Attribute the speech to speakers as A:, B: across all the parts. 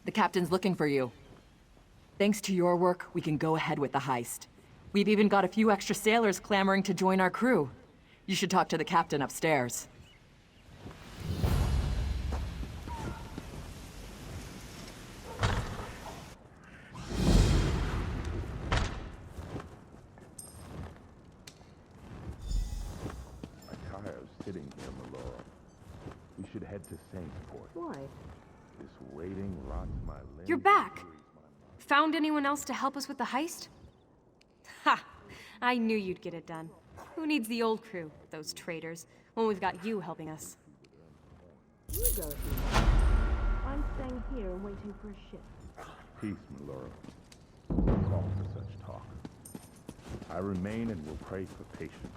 A: The captain's looking for you. Thanks to your work, we can go ahead with the heist. We've even got a few extra sailors clamoring to join our crew. You should talk to the captain upstairs.
B: I'm tired of sitting here, Melora. We should head to Saintport.
C: Why?
B: This waiting rots my limbs.
D: You're back!
B: and wearies my mind.
D: Found anyone else to help us with the heist? Ha! I knew you'd get it done. Who needs the old crew, those traitors, when we've got you helping us?
C: You go here. I'm staying here and waiting for a ship.
B: Peace, Melora. No call for such talk. I remain and will pray for patience.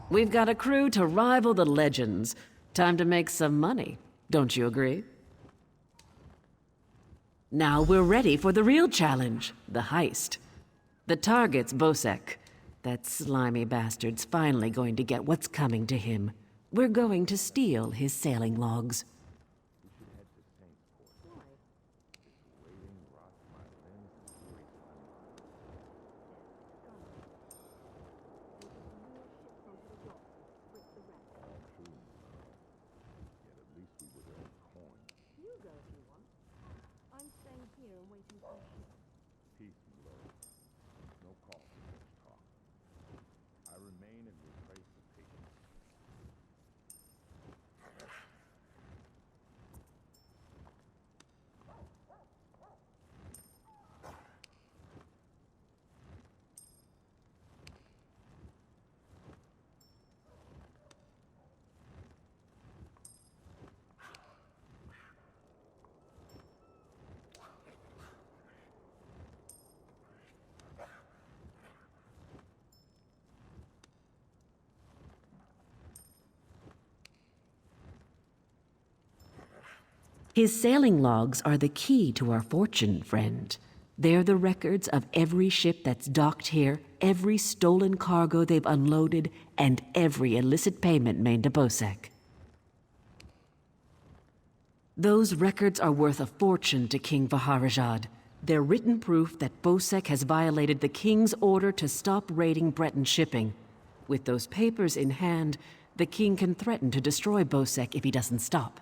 E: We've got a crew to rival the legends. Time to make some money, don't you agree? Now we're ready for the real challenge, the heist. The target's Bosek. That slimy bastard's finally going to get what's coming to him. We're going to steal his sailing logs.
C: You go if you want. I'm staying here and waiting for a ship.
B: Peace, Melora. No call for such talk. I remain and will pray for patience.
E: His sailing logs are the key to our fortune, friend. They're the records of every ship that's docked here, every stolen cargo they've unloaded, and every illicit payment made to Bosek. Those records are worth a fortune to King Vaharajad. They're written proof that Bosek has violated the king's order to stop raiding Breton shipping. With those papers in hand, the king can threaten to destroy Bosek if he doesn't stop.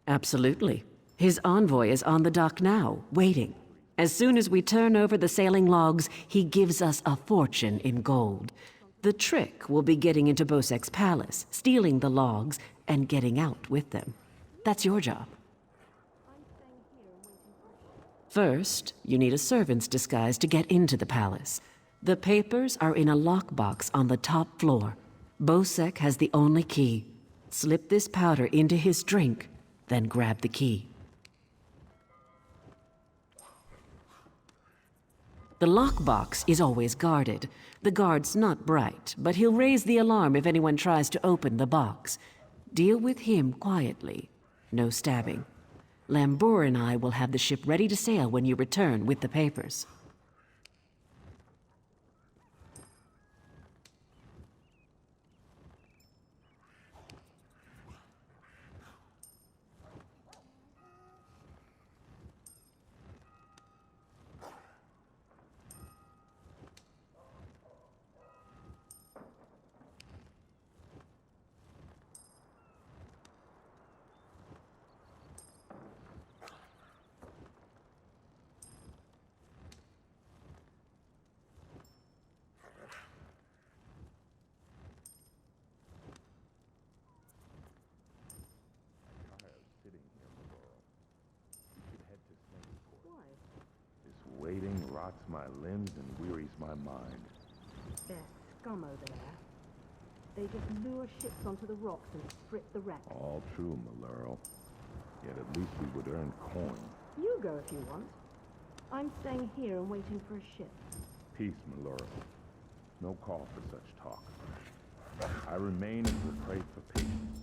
E: Absolutely. His envoy is on the dock now, waiting. As soon as we turn over the sailing logs, he gives us a fortune in gold. The trick will be getting into Bosek's palace, stealing the logs, and getting out with them. That's your job.
C: I'm staying here and waiting for a ship.
E: First, you need a servant's disguise to get into the palace. The papers are in a lockbox on the top floor. Bosek has the only key. Slip this powder into his drink, then grab the key. The lockbox is always guarded. The guard's not bright, but he'll raise the alarm if anyone tries to open the box. Deal with him quietly. No stabbing. Lambour and I will have the ship ready to sail when you return with the papers.
B: rots my limbs and wearies my mind.
C: They're scum over there. They just lure ships onto the rocks and strip the wrecks.
B: All true, Maluro. Yet at least we would earn coin.
C: You go if you want. I'm staying here and waiting for a ship.
B: Peace, Maluro. No call for such talk. I remain and will pray for patience.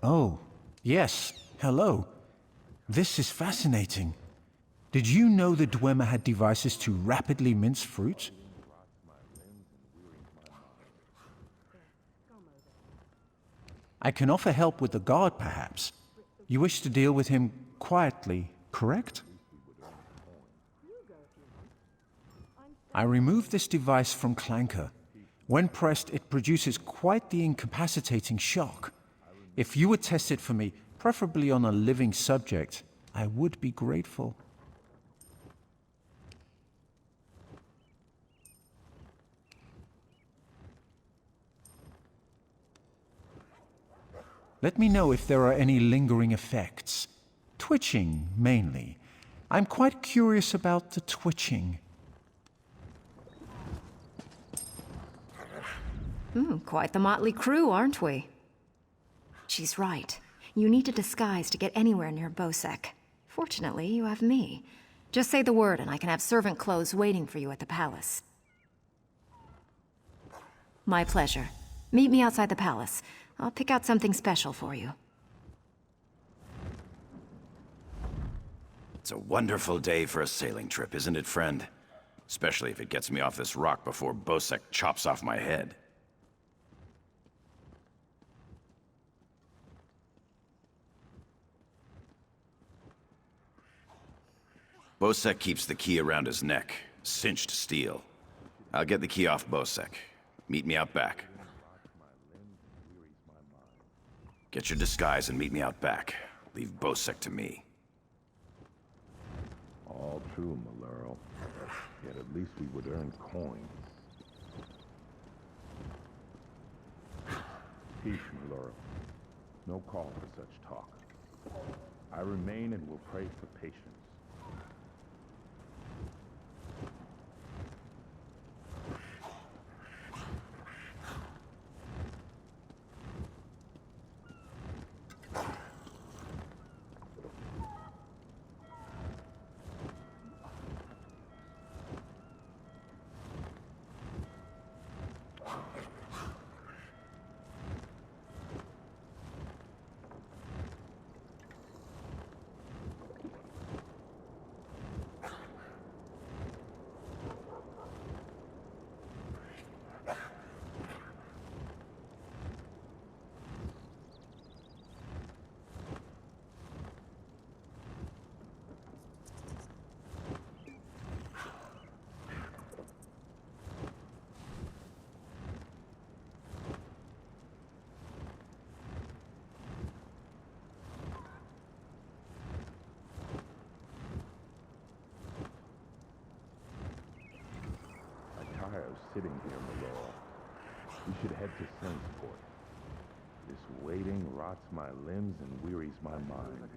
F: Oh, yes. Hello. This is fascinating. Did you know the Dwemer had devices to rapidly mince fruit? I can offer help with the guard, perhaps. You wish to deal with him quietly, correct? I removed this device from Clanker. When pressed, it produces quite the incapacitating shock. If you would test it for me, preferably on a living subject, I would be grateful. Let me know if there are any lingering effects. Twitching, mainly. I'm quite curious about the twitching.
G: Quite the motley crew, aren't we? She's right. You need a disguise to get anywhere near Bosek. Fortunately, you have me. Just say the word and I can have servant clothes waiting for you at the palace. My pleasure. Meet me outside the palace. I'll pick out something special for you.
H: It's a wonderful day for a sailing trip, isn't it, friend? Especially if it gets me off this rock before Bosek chops off my head. Bosek keeps the key around his neck, cinched steel. I'll get the key off Bosek. Meet me out back. Get your disguise and meet me out back. Leave Bosek to me.
B: All true, Maluro. Yet at least we would earn coin. Peace, Maluro. No call for such talk. I remain and will pray for patience. Of sitting here, Maluro. We should head to Sensport. This waiting rots my limbs and wearies my mind.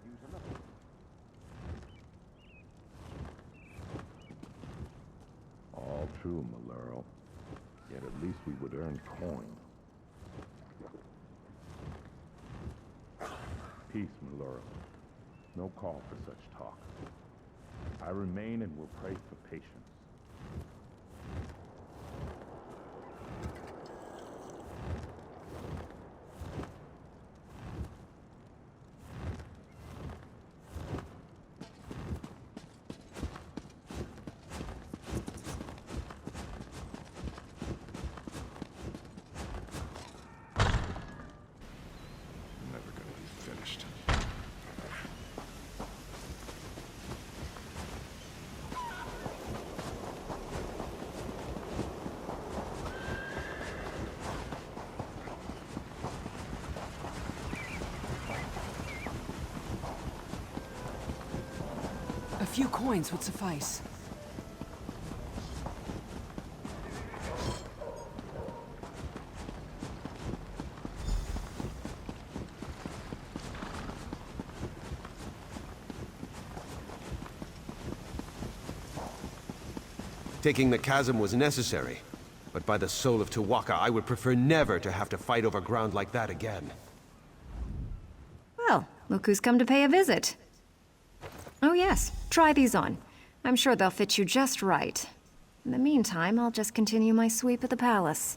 B: All true, Maluro. Yet at least we would earn coin. Peace, Maluro. No call for such talk. I remain and will pray for patience.
I: Never gonna be finished.
A: A few coins would suffice.
J: Taking the chasm was necessary, but by the soul of Tuwaka, I would prefer never to have to fight over ground like that again.
G: Well, look who's come to pay a visit. Oh yes, try these on. I'm sure they'll fit you just right. In the meantime, I'll just continue my sweep of the palace.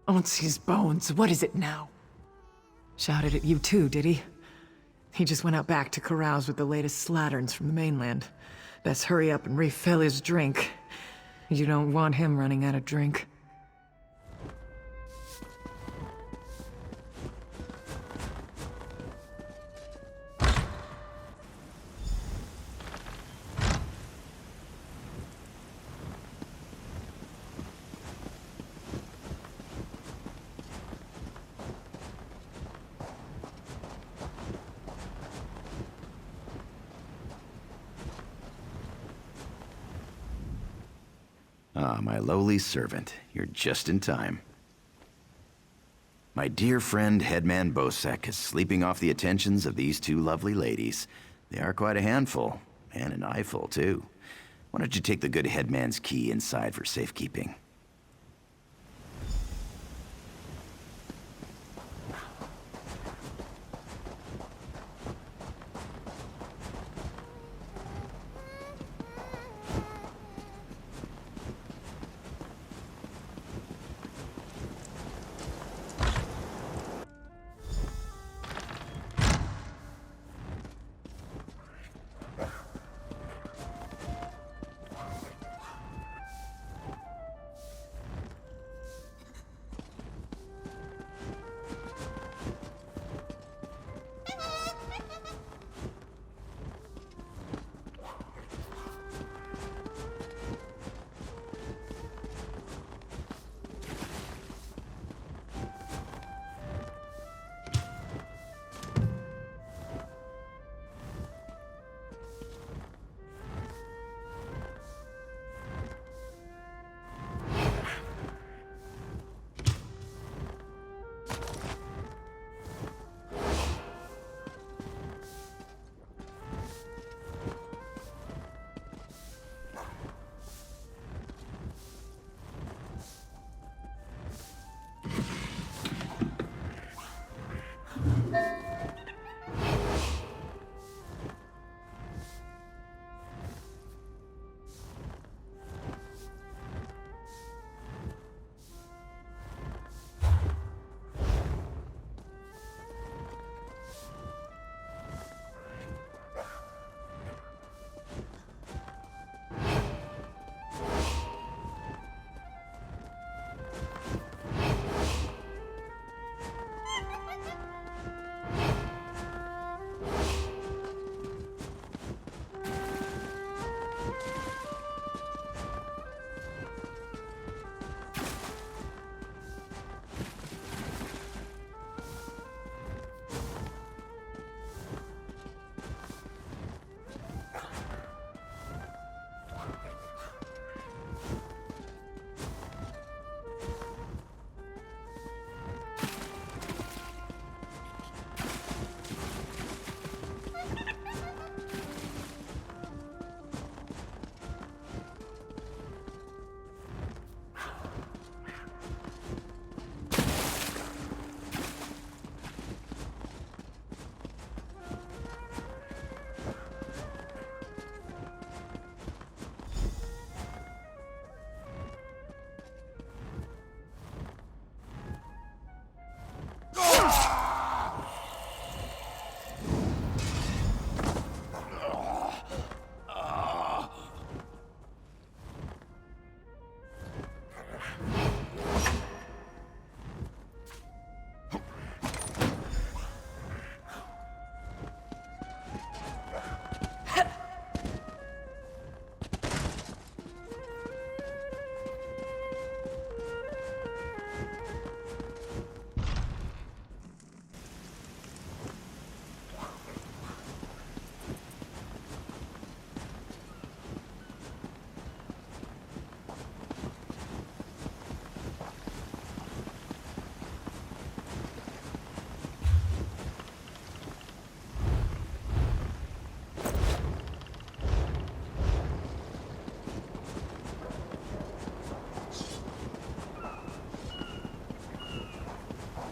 K: Onsi's bones, what is it now? Shouted at you too, did he? He just went out back to carouse with the latest slatterns from the mainland. Best hurry up and refill his drink. You don't want him running out of drink.
H: Ah, my lowly servant. You're just in time. My dear friend Headman Bosek is sleeping off the attentions of these two lovely ladies. They are quite a handful, and an eyeful, too. Why don't you take the good headman's key inside for safekeeping?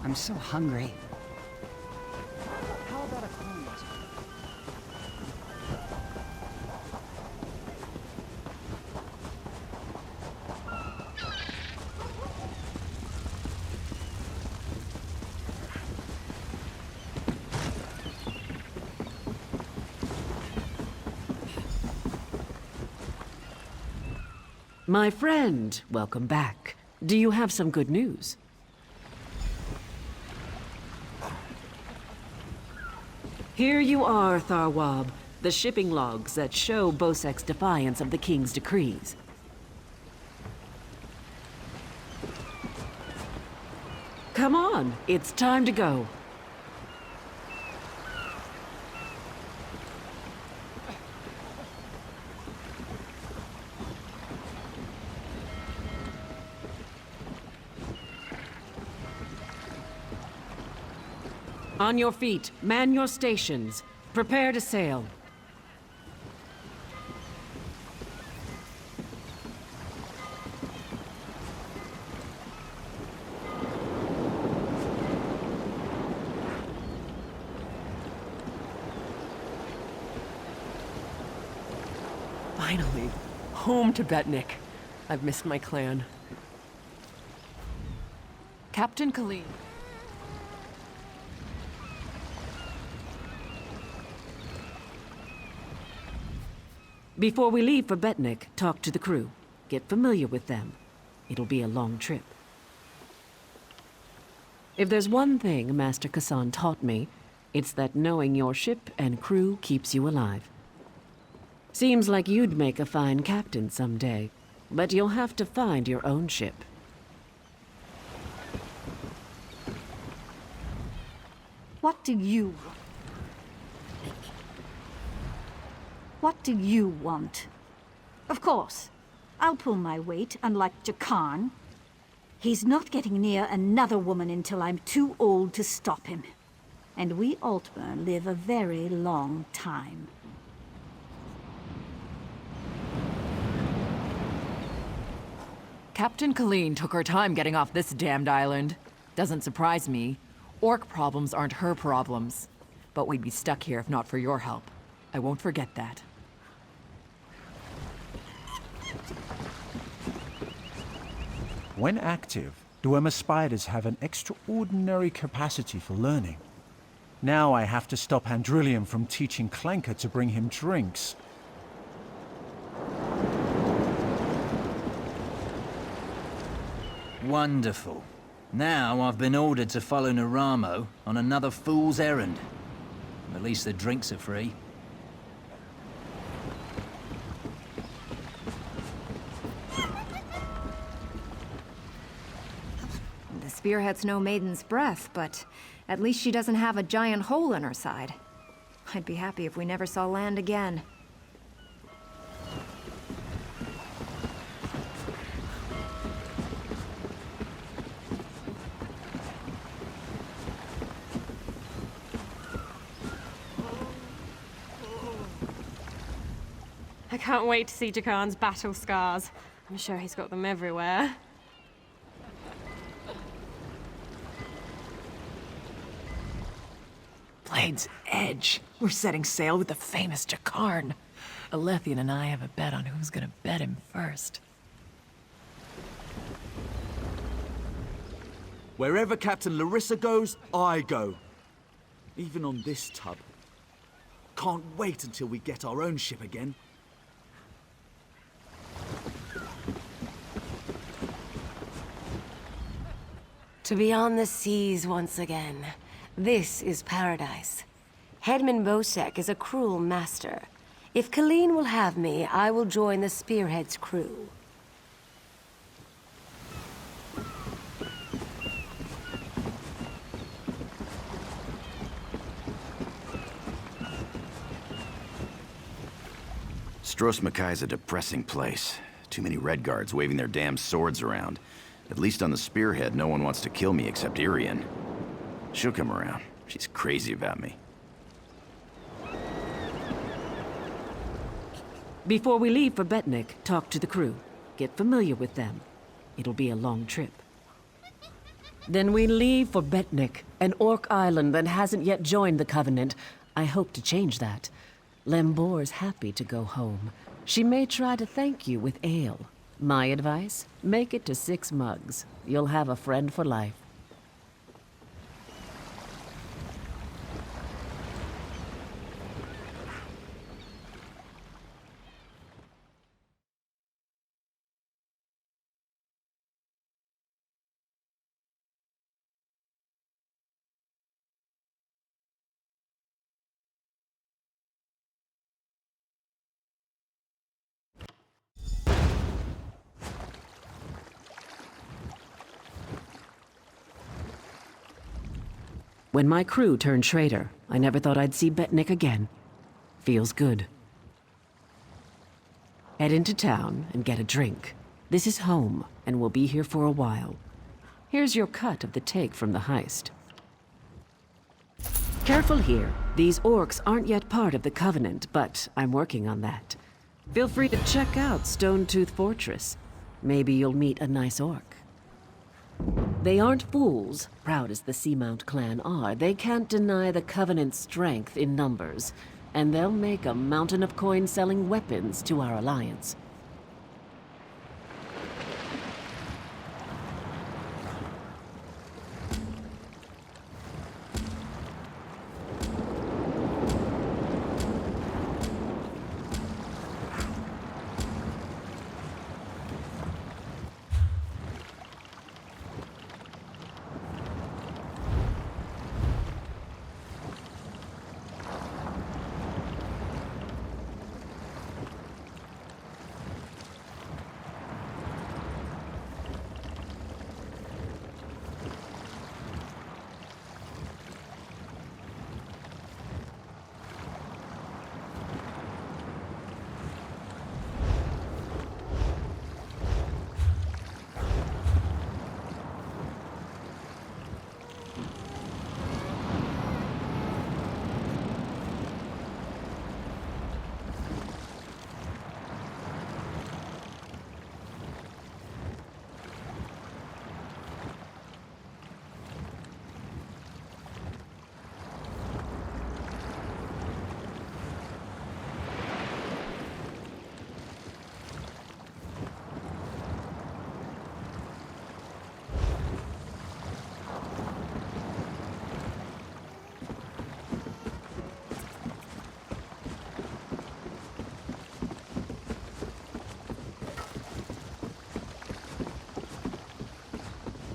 L: I'm so hungry.
M: How about a cruise?
E: My friend, welcome back. Do you have some good news? Here you are, Tharwab. The shipping logs that show Bosek's defiance of the King's decrees. Come on, it's time to go. On your feet, man your stations. Prepare to sail.
A: Finally, home to Betnik. I've missed my clan. Captain Khalid.
E: Before we leave for Betnik, talk to the crew. Get familiar with them. It'll be a long trip. If there's one thing Master Kassan taught me, it's that knowing your ship and crew keeps you alive. Seems like you'd make a fine captain someday, but you'll have to find your own ship.
N: What do you want? Of course, I'll pull my weight, unlike Jakarn. He's not getting near another woman until I'm too old to stop him. And we Altmer live a very long time.
A: Captain Colleen took her time getting off this damned island. Doesn't surprise me. Orc problems aren't her problems. But we'd be stuck here if not for your help. I won't forget that.
F: When active, Dwemer spiders have an extraordinary capacity for learning. Now I have to stop Andrillium from teaching Clanker to bring him drinks.
O: Wonderful. Now I've been ordered to follow Naramo on another fool's errand. At least the drinks are free.
G: The spearhead's no maiden's breath, but at least she doesn't have a giant hole in her side. I'd be happy if we never saw land again.
D: I can't wait to see Jakarn's battle scars. I'm sure he's got them everywhere.
K: Blade's Edge. We're setting sail with the famous Jakarn. Alethian and I have a bet on who's gonna bet him first.
P: Wherever Captain Larissa goes, I go. Even on this tub. Can't wait until we get our own ship again.
Q: To be on the seas once again. This is paradise. Headman Bosek is a cruel master. If Colleen will have me, I will join the Spearhead's crew.
H: Stros Makai's a depressing place. Too many Redguards waving their damn swords around. At least on the Spearhead, no one wants to kill me except Irian. She'll come around. She's crazy about me.
E: Before we leave for Betnik, talk to the crew. Get familiar with them. It'll be a long trip. Then we leave for Betnik, an orc island that hasn't yet joined the Covenant. I hope to change that. Lembor's happy to go home. She may try to thank you with ale. My advice? Make it to 6 mugs. You'll have a friend for life. When my crew turned traitor, I never thought I'd see Betnik again. Feels good. Head into town and get a drink. This is home, and we'll be here for a while. Here's your cut of the take from the heist. Careful here. These orcs aren't yet part of the Covenant, but I'm working on that. Feel free to check out Stonetooth Fortress. Maybe you'll meet a nice orc. They aren't fools, proud as the Seamount clan are. They can't deny the Covenant's strength in numbers, and they'll make a mountain of coin selling weapons to our alliance.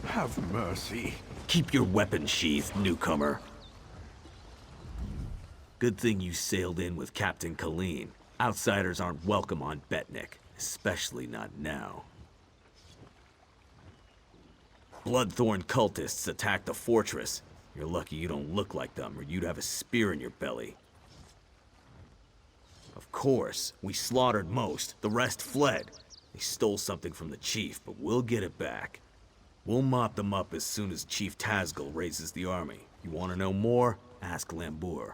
I: Have mercy.
L: Keep your weapon sheathed, newcomer. Good thing you sailed in with Captain Colleen. Outsiders aren't welcome on Betnik, especially not now. Bloodthorn cultists attacked the fortress. You're lucky you don't look like them, or you'd have a spear in your belly. Of course, we slaughtered most. The rest fled. They stole something from the chief, but we'll get it back. We'll mop them up as soon as Chief Tazgul raises the army. You want to know more? Ask Lambur.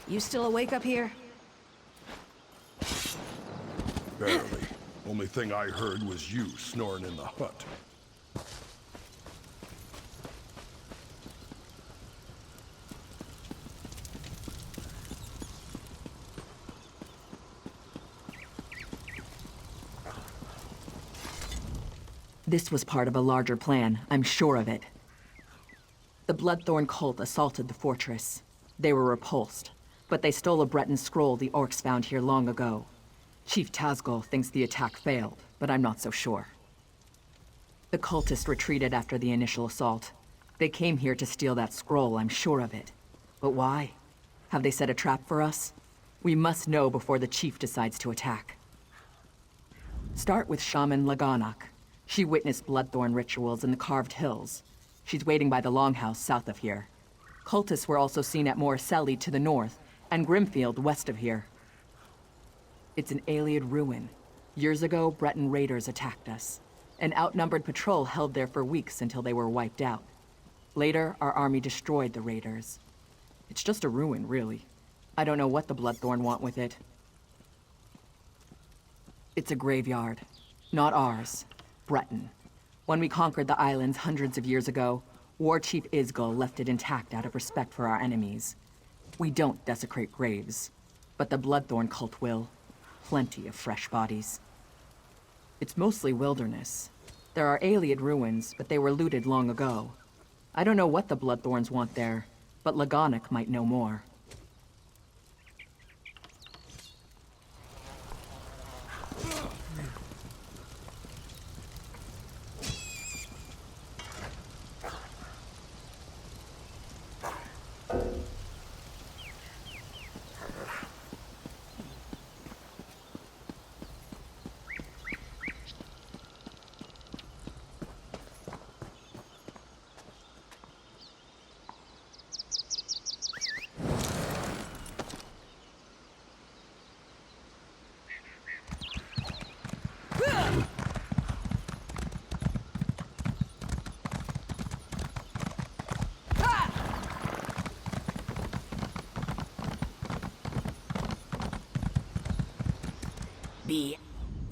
G: You still awake up here?
I: Barely. Only thing I heard was you snoring in the hut.
A: This was part of a larger plan, I'm sure of it. The Bloodthorn cult assaulted the fortress. They were repulsed, but they stole a Breton scroll the orcs found here long ago. Chief Tazgol thinks the attack failed, but I'm not so sure. The cultists retreated after the initial assault. They came here to steal that scroll, I'm sure of it. But why? Have they set a trap for us? We must know before the chief decides to attack. Start with Shaman Laganak. She witnessed Bloodthorn rituals in the Carved Hills. She's waiting by the Longhouse south of here. Cultists were also seen at Morriselli to the north, and Grimfield west of here. It's an Ayleid ruin. Years ago, Breton raiders attacked us. An outnumbered patrol held there for weeks until they were wiped out. Later, our army destroyed the raiders. It's just a ruin, really. I don't know what the Bloodthorn want with it. It's a graveyard. Not ours. Breton. When we conquered the islands hundreds of years ago, War Chief Isgol left it intact out of respect for our enemies. We don't desecrate graves, but the Bloodthorn cult will. Plenty of fresh bodies. It's mostly wilderness. There are Ayleid ruins, but they were looted long ago. I don't know what the Bloodthorns want there, but Laganak might know more.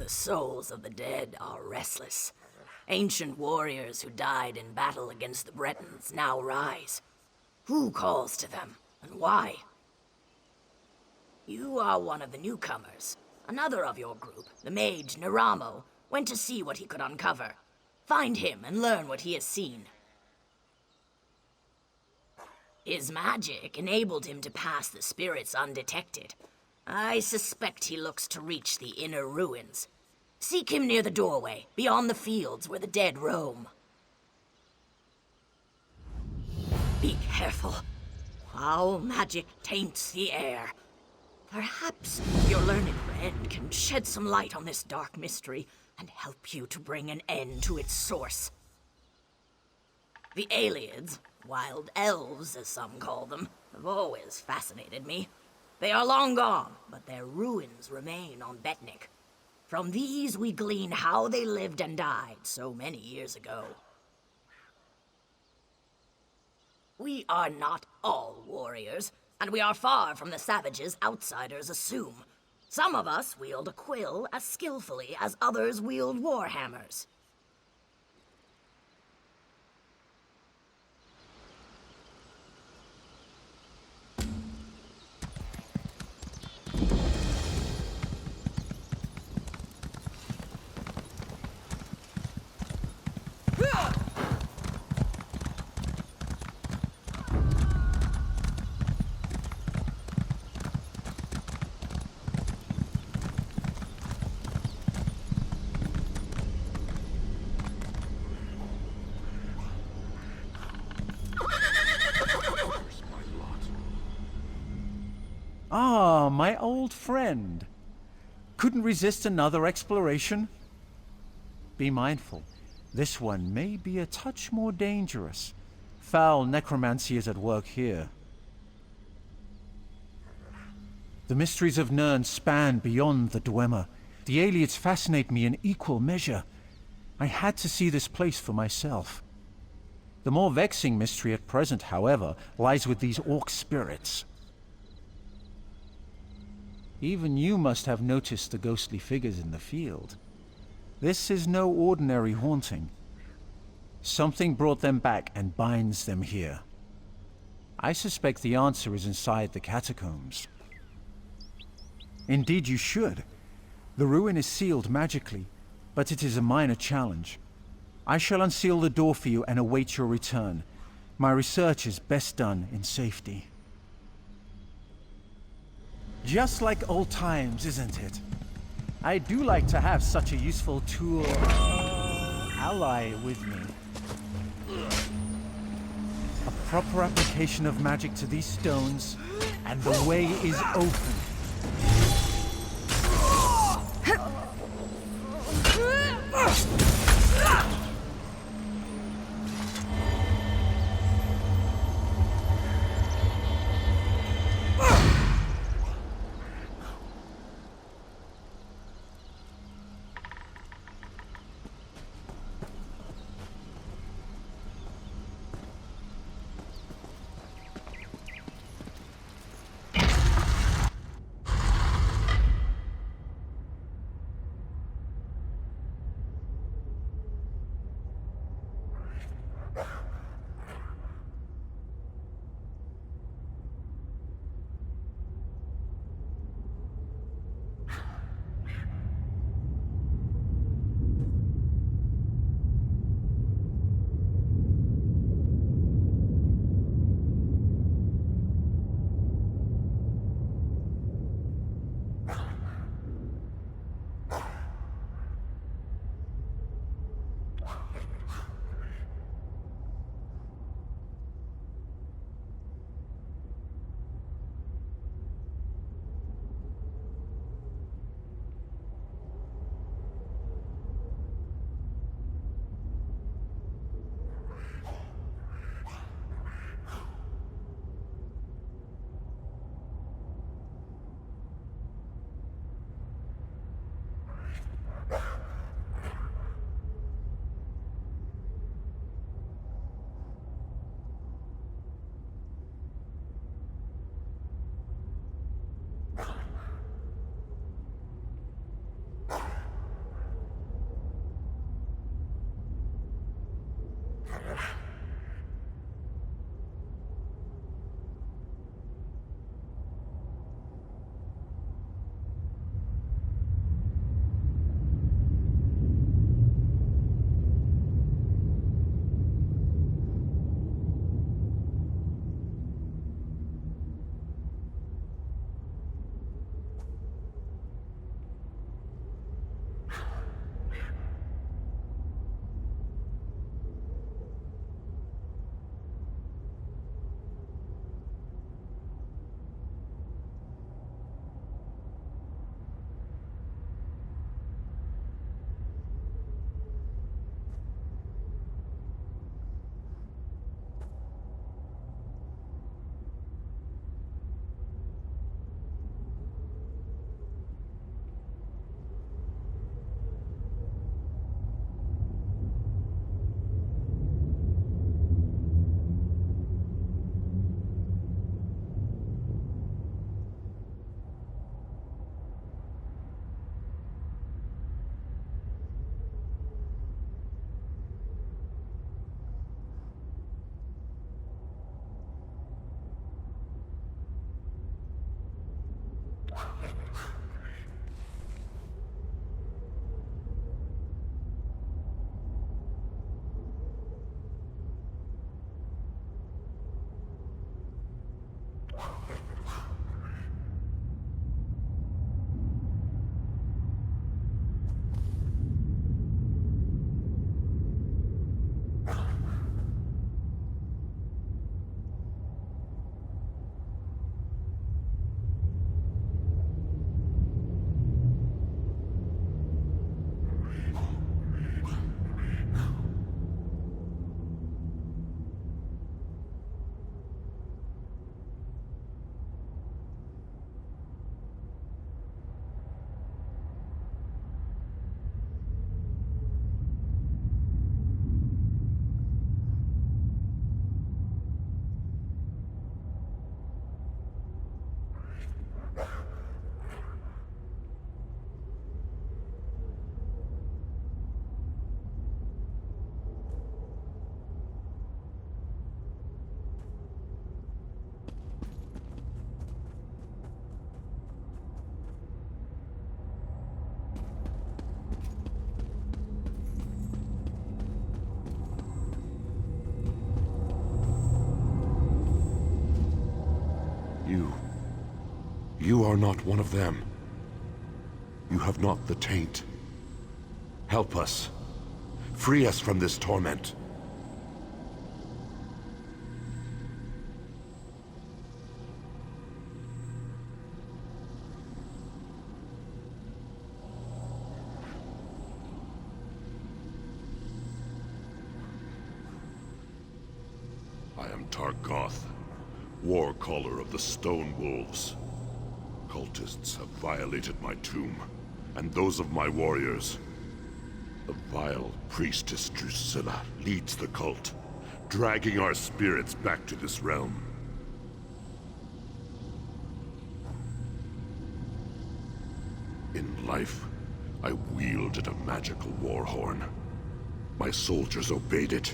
M: The souls of the dead are restless. Ancient warriors who died in battle against the Bretons now rise. Who calls to them, and why? You are one of the newcomers. Another of your group, the mage Neramo, went to see what he could uncover. Find him and learn what he has seen. His magic enabled him to pass the spirits undetected. I suspect he looks to reach the inner ruins. Seek him near the doorway, beyond the fields where the dead roam. Be careful. Foul magic taints the air. Perhaps your learned friend can shed some light on this dark mystery and help you to bring an end to its source. The Ayleids, wild elves as some call them, have always fascinated me. They are long gone, but their ruins remain on Betnik. From these we glean how they lived and died so many years ago. We are not all warriors, and we are far from the savages outsiders assume. Some of us wield a quill as skillfully as others wield warhammers.
F: Ah, my old friend. Couldn't resist another exploration? Be mindful. This one may be a touch more dangerous. Foul necromancy is at work here. The mysteries of Nirn span beyond the Dwemer. The Ayleids fascinate me in equal measure. I had to see this place for myself. The more vexing mystery at present, however, lies with these orc spirits. Even you must have noticed the ghostly figures in the field. This is no ordinary haunting. Something brought them back and binds them here. I suspect the answer is inside the catacombs. Indeed you should. The ruin is sealed magically, but it is a minor challenge. I shall unseal the door for you and await your return. My research is best done in safety. Just like old times, isn't it? I do like to have such a useful tool ally with me. A proper application of magic to these stones, and the way is open.
R: You are not one of them. You have not the taint. Help us. Free us from this torment. I am Targoth, war caller of the Stone Wolves. Cultists have violated my tomb, and those of my warriors. The vile priestess Drusilla leads the cult, dragging our spirits back to this realm. In life, I wielded a magical war horn. My soldiers obeyed it,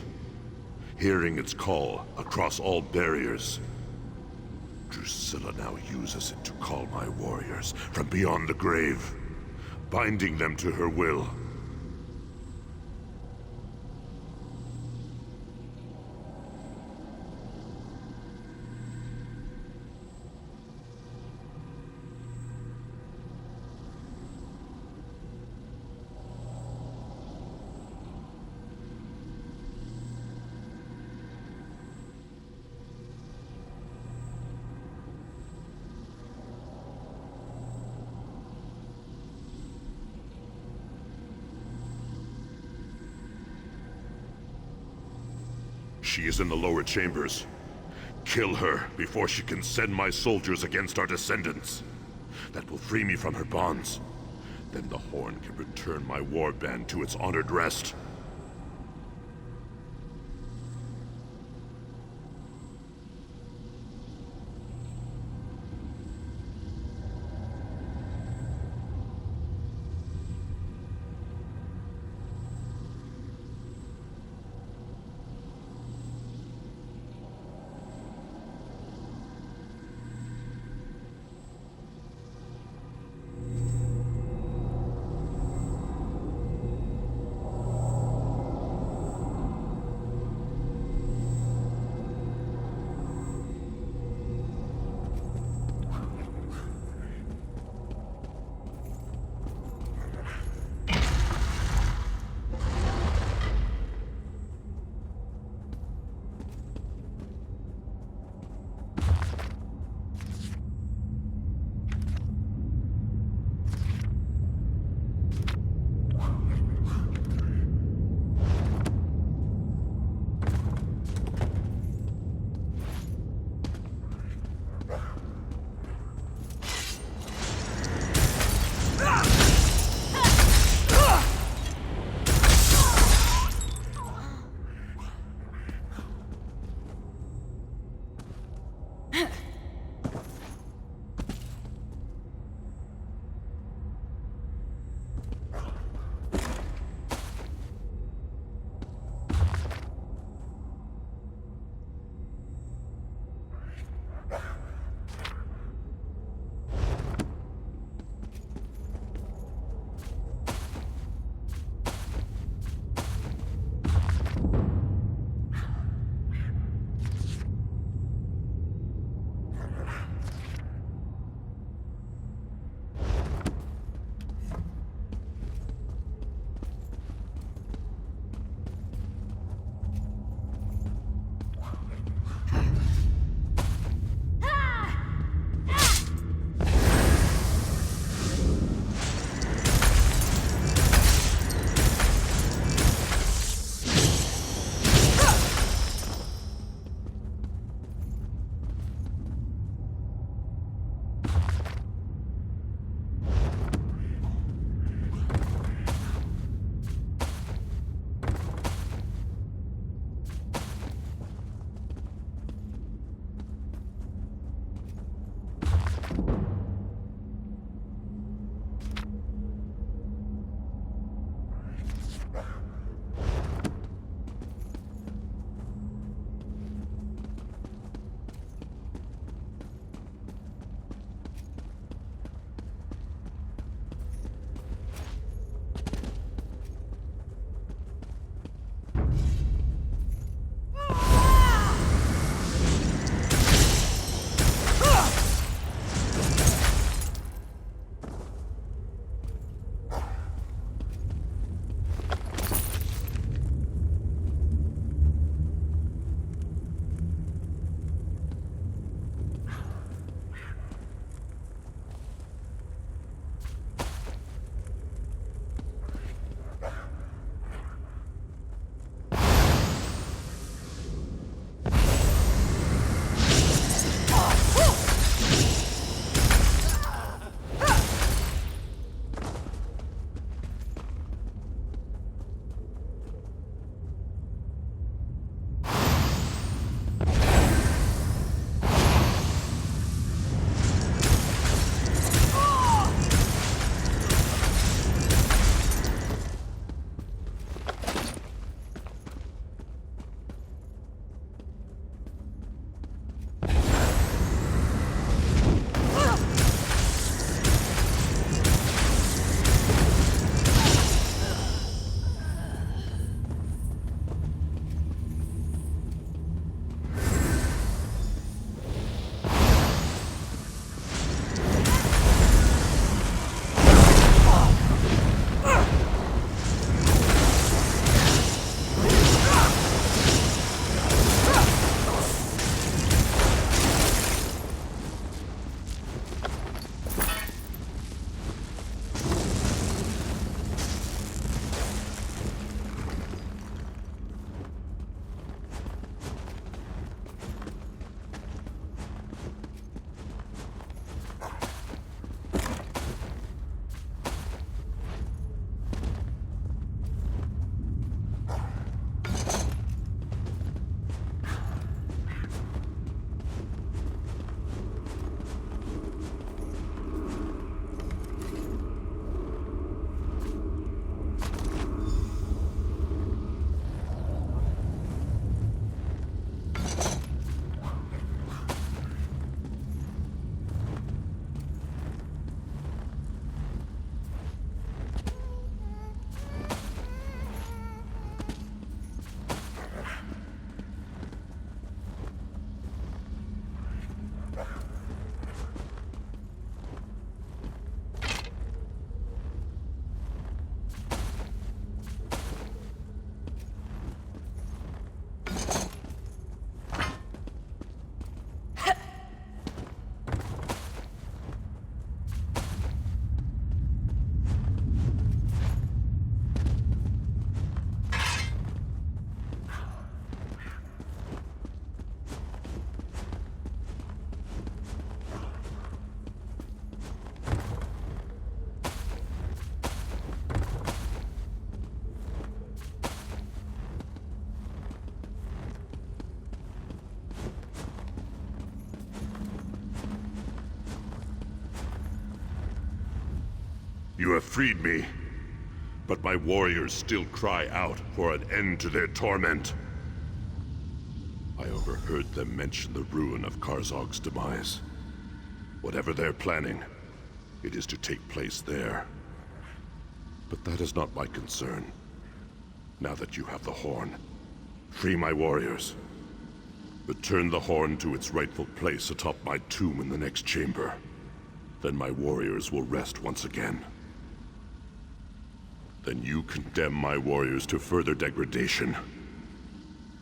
R: hearing its call across all barriers. Drusilla now uses it to call my warriors from beyond the grave, binding them to her will. She is in the lower chambers. Kill her before she can send my soldiers against our descendants. That will free me from her bonds. Then the horn can return my warband to its honored rest. You have freed me, but my warriors still cry out for an end to their torment. I overheard them mention the ruin of Karzog's demise. Whatever they're planning, it is to take place there. But that is not my concern. Now that you have the horn, free my warriors. Return the horn to its rightful place atop my tomb in the next chamber. Then my warriors will rest once again. Then you condemn my warriors to further degradation.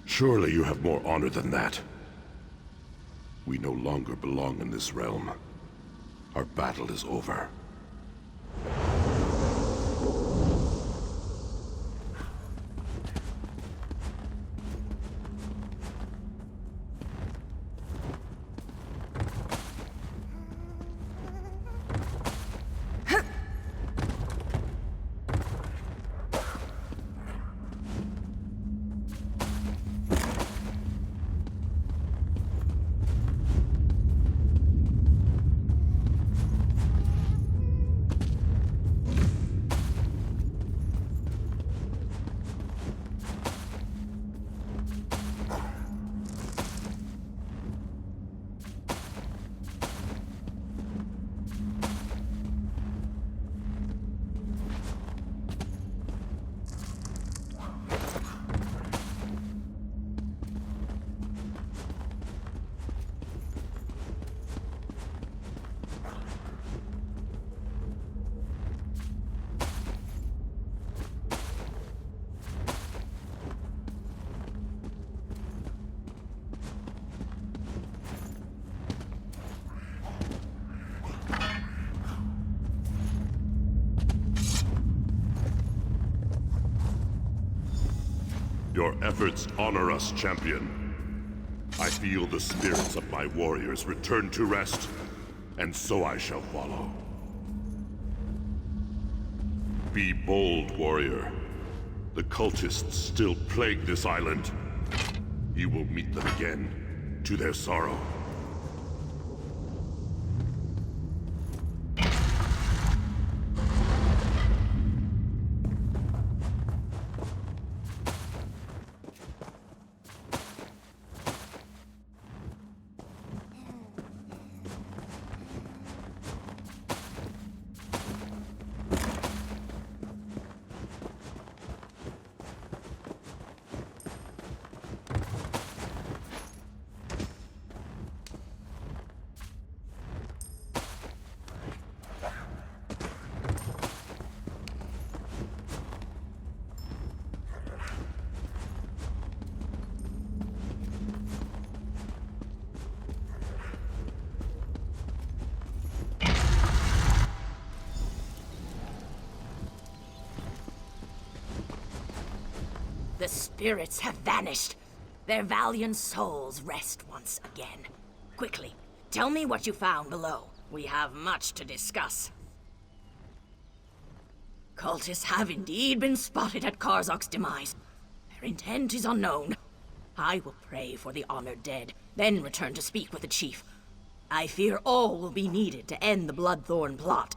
R: Surely you have more honor than that. We no longer belong in this realm. Our battle is over. Your efforts honor us, champion. I feel the spirits of my warriors return to rest, and so I shall follow. Be bold, warrior. The cultists still plague this island. You will meet them again, to their sorrow.
M: The spirits have vanished. Their valiant souls rest once again. Quickly, tell me what you found below. We have much to discuss. Cultists have indeed been spotted at Karzog's demise. Their intent is unknown. I will pray for the honored dead, then return to speak with the chief. I fear all will be needed to end the Bloodthorn plot.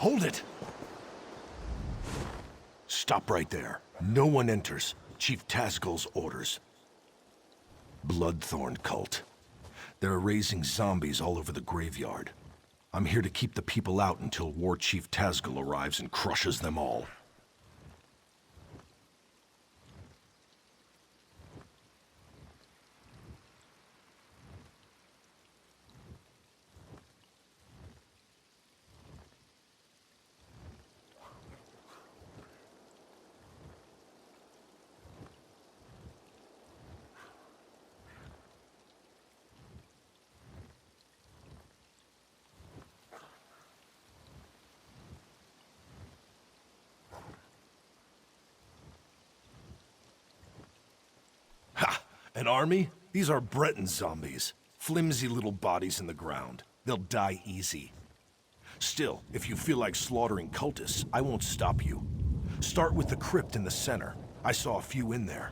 I: Hold it! Stop right there. No one enters. Chief Tazgul's orders. Bloodthorn cult. They're raising zombies all over the graveyard. I'm here to keep the people out until War Chief Tazgul arrives and crushes them all. An army? These are Breton zombies. Flimsy little bodies in the ground. They'll die easy. Still, if you feel like slaughtering cultists, I won't stop you. Start with the crypt in the center. I saw a few in there.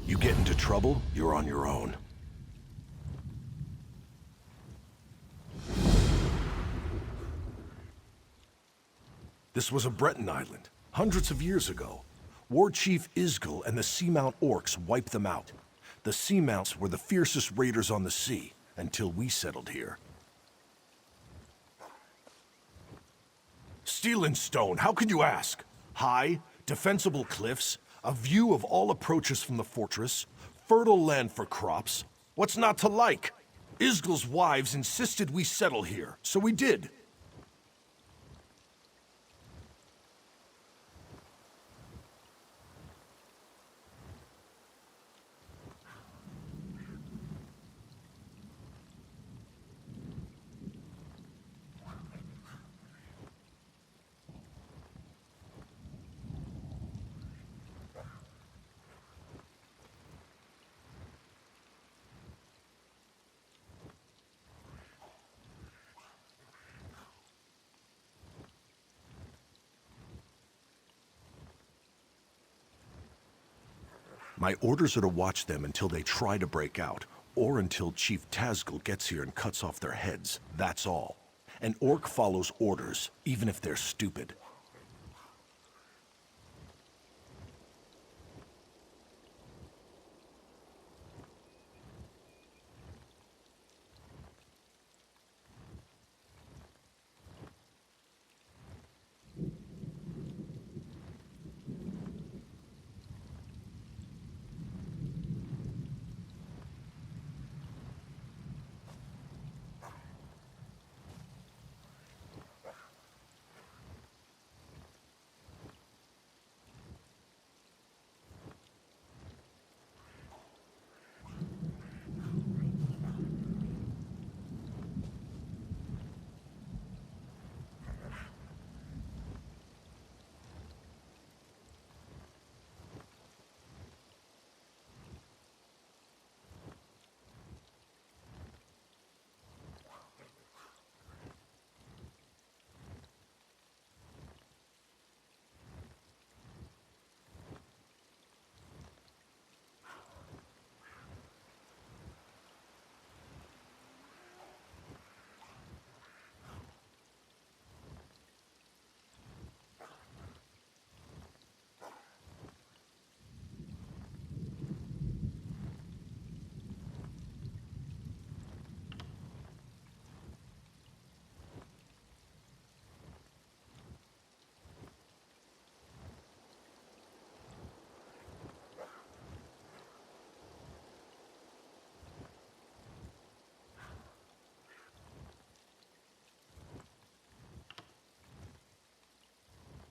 I: You get into trouble, you're on your own. This was a Breton island, hundreds of years ago. War Chief Isgul and the Seamount Orcs wiped them out. The Seamounts were the fiercest raiders on the sea, until we settled here. Steel and stone, how could you ask? High, defensible cliffs, a view of all approaches from the fortress, fertile land for crops. What's not to like? Isgul's wives insisted we settle here, so we did. My orders are to watch them until they try to break out, or until Chief Tazgul gets here and cuts off their heads. That's all. An orc follows orders, even if they're stupid.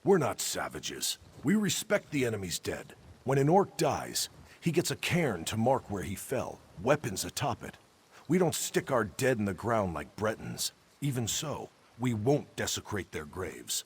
I: We're not savages. We respect the enemy's dead. When an orc dies, He gets a cairn to mark where he fell, weapons atop it. We don't stick our dead in the ground like Bretons. Even so, we won't desecrate their graves.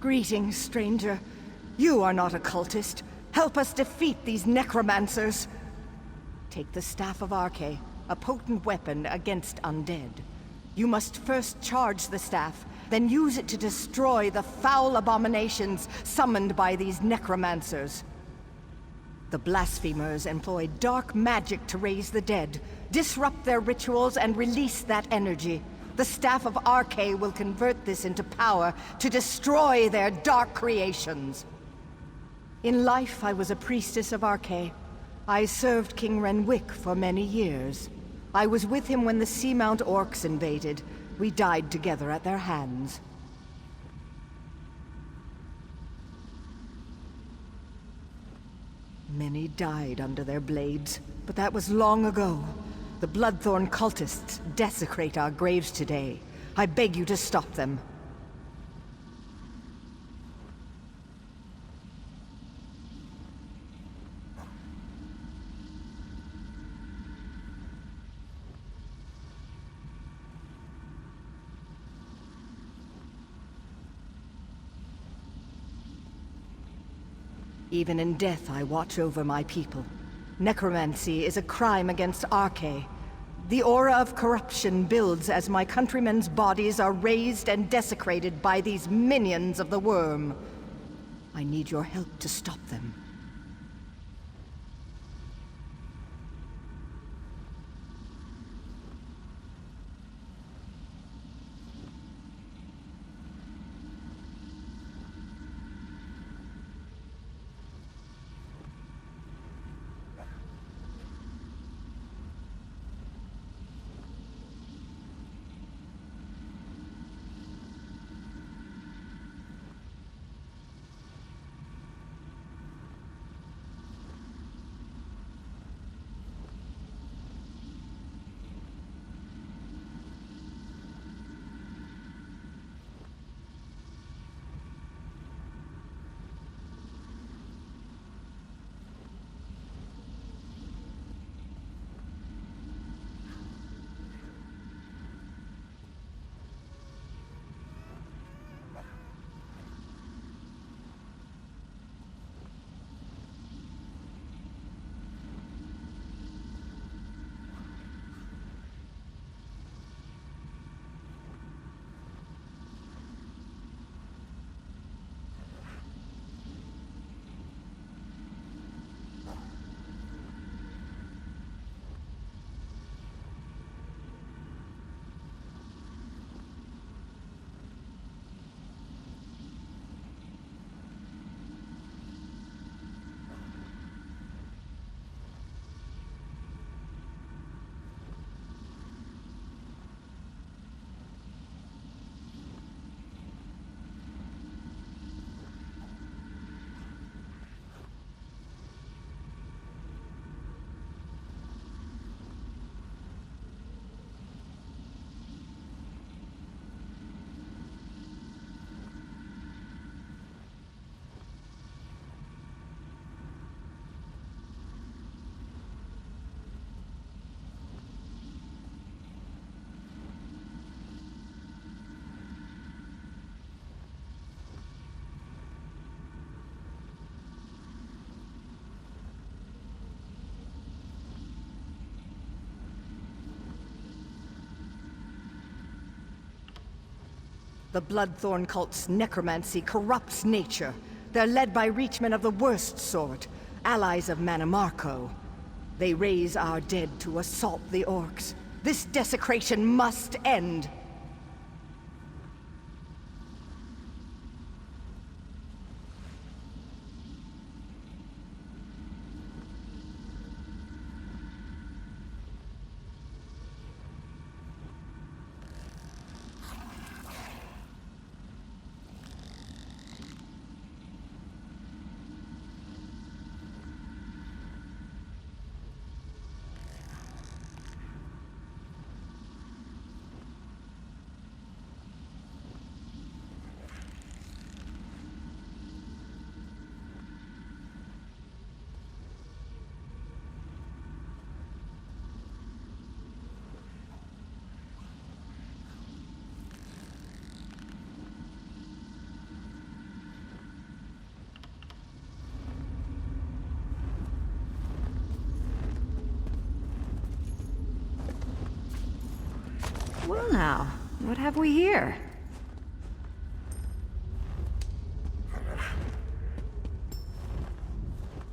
S: Greetings, stranger. You are not a cultist. Help us defeat these necromancers. Take the Staff of Arkay, a potent weapon against undead. You must first charge the staff, then use it to destroy the foul abominations summoned by these necromancers. The blasphemers employ dark magic to raise the dead, disrupt their rituals, and release that energy. The Staff of Arkay will convert this into power to destroy their dark creations. In life, I was a priestess of Arkay. I served King Renwick for many years. I was with him when the Seamount Orcs invaded. We died together at their hands. Many died under their blades, but that was long ago. The Bloodthorn cultists desecrate our graves today. I beg you to stop them. Even in death, I watch over my people. Necromancy is a crime against Arkay. The aura of corruption builds as my countrymen's bodies are raised and desecrated by these minions of the worm. I need your help to stop them. The Bloodthorn cult's necromancy corrupts nature. They're led by reachmen of the worst sort, allies of Mannimarco. They raise our dead to assault the orcs. This desecration must end.
G: Well now, what have we here?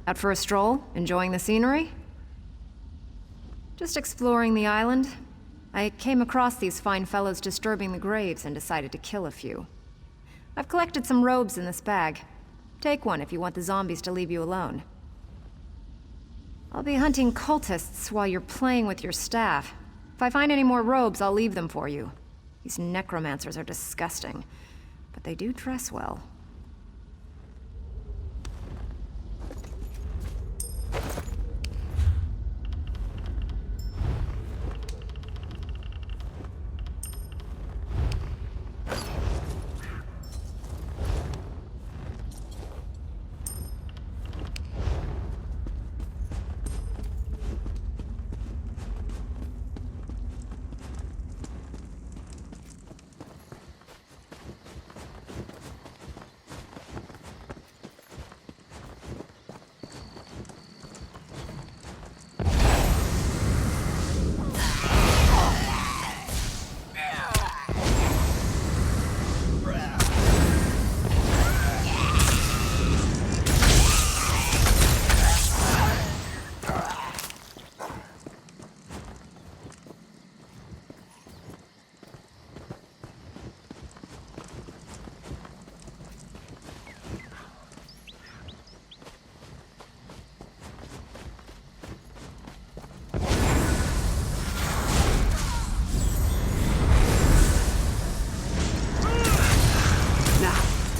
G: Out for a stroll? Enjoying the scenery? Just exploring the island. I came across these fine fellows disturbing the graves and decided to kill a few. I've collected some robes in this bag. Take one if you want the zombies to leave you alone. I'll be hunting cultists while you're playing with your staff. If I find any more robes, I'll leave them for you. These necromancers are disgusting, but they do dress well.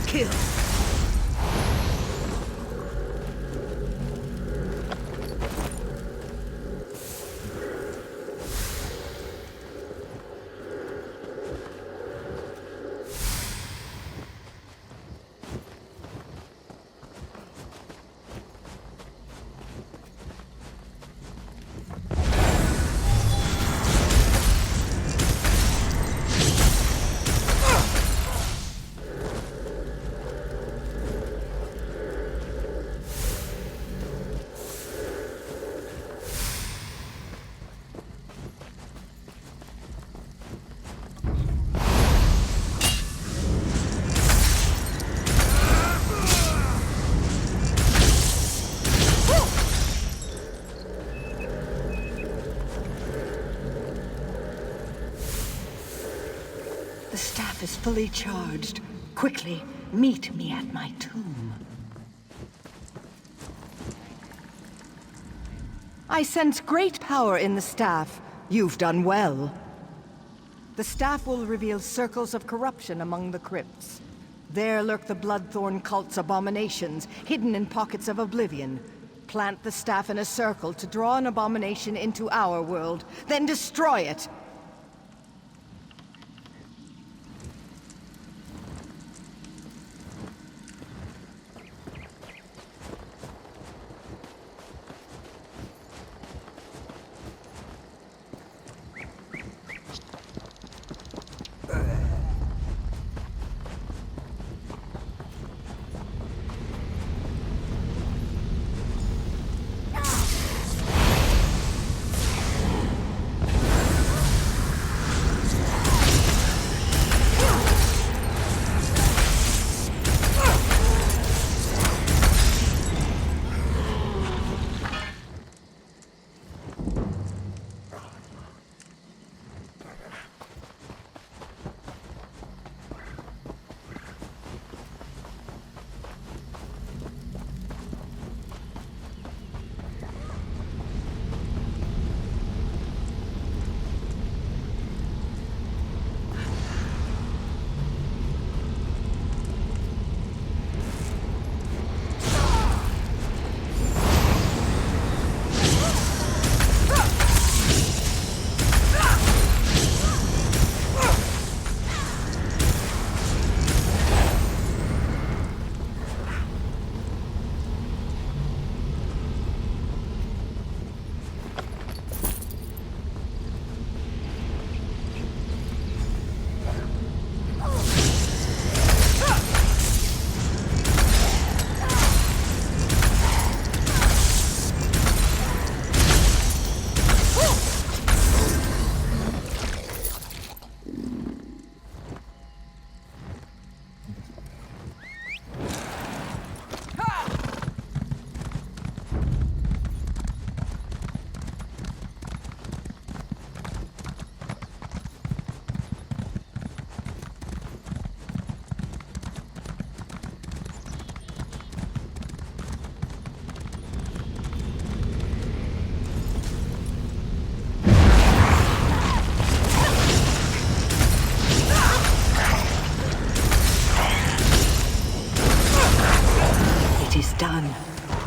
S: Kill. The staff is fully charged. Quickly, meet me at my tomb. I sense great power in the staff. You've done well. The staff will reveal circles of corruption among the crypts. There lurk the Bloodthorn cult's abominations, hidden in pockets of oblivion. Plant the staff in a circle to draw an abomination into our world, then destroy it!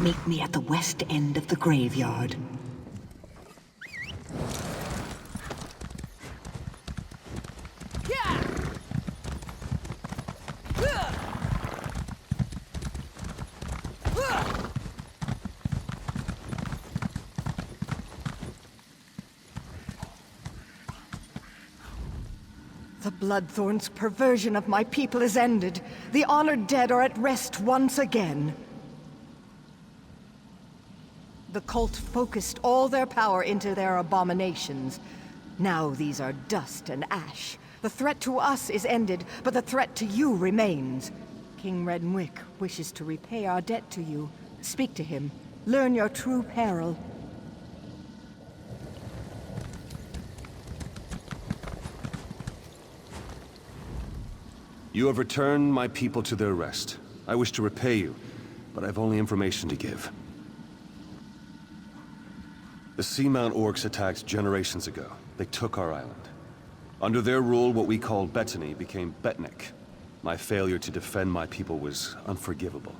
S: Meet me at the west end of the graveyard. The Bloodthorn's perversion of my people is ended. The honored dead are at rest once again. The cult focused all their power into their abominations. Now these are dust and ash. The threat to us is ended, but the threat to you remains. King Reddenwick wishes to repay our debt to you. Speak to him. Learn your true peril.
J: You have returned my people to their rest. I wish to repay you, but I've only information to give. The Seamount Orcs attacked generations ago. They took our island. Under their rule, what we called Bettany became Betnik. My failure to defend my people was unforgivable.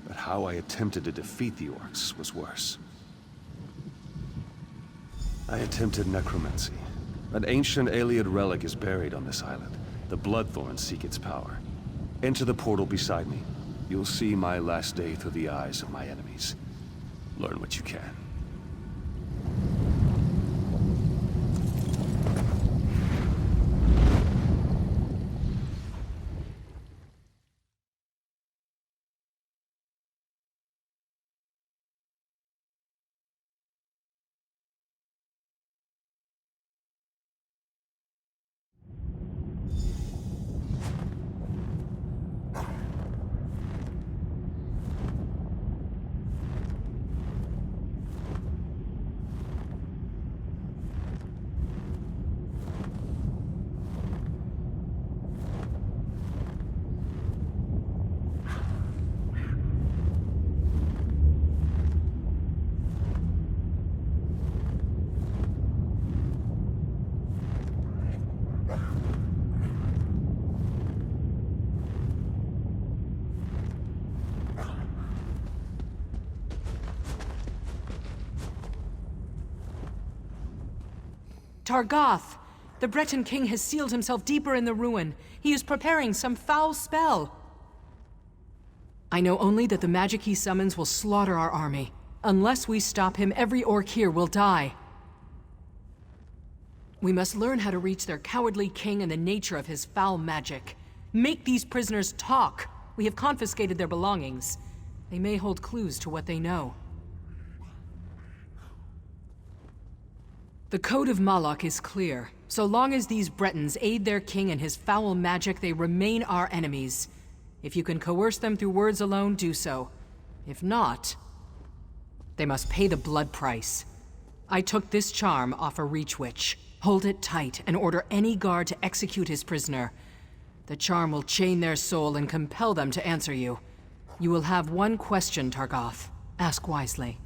J: But how I attempted to defeat the Orcs was worse. I attempted necromancy. An ancient Ayleid relic is buried on this island. The Bloodthorns seek its power. Enter the portal beside me. You'll see my last day through the eyes of my enemies. Learn what you can.
T: Targoth! The Breton king has sealed himself deeper in the ruin. He is preparing some foul spell. I know only that the magic he summons will slaughter our army. Unless we stop him, every orc here will die. We must learn how to reach their cowardly king and the nature of his foul magic. Make these prisoners talk. We have confiscated their belongings. They may hold clues to what they know. The Code of Malok is clear. So long as these Bretons aid their king and his foul magic, they remain our enemies. If you can coerce them through words alone, do so. If not, they must pay the blood price. I took this charm off a Reach Witch. Hold it tight and order any guard to execute his prisoner. The charm will chain their soul and compel them to answer you. You will have one question, Targoth. Ask wisely.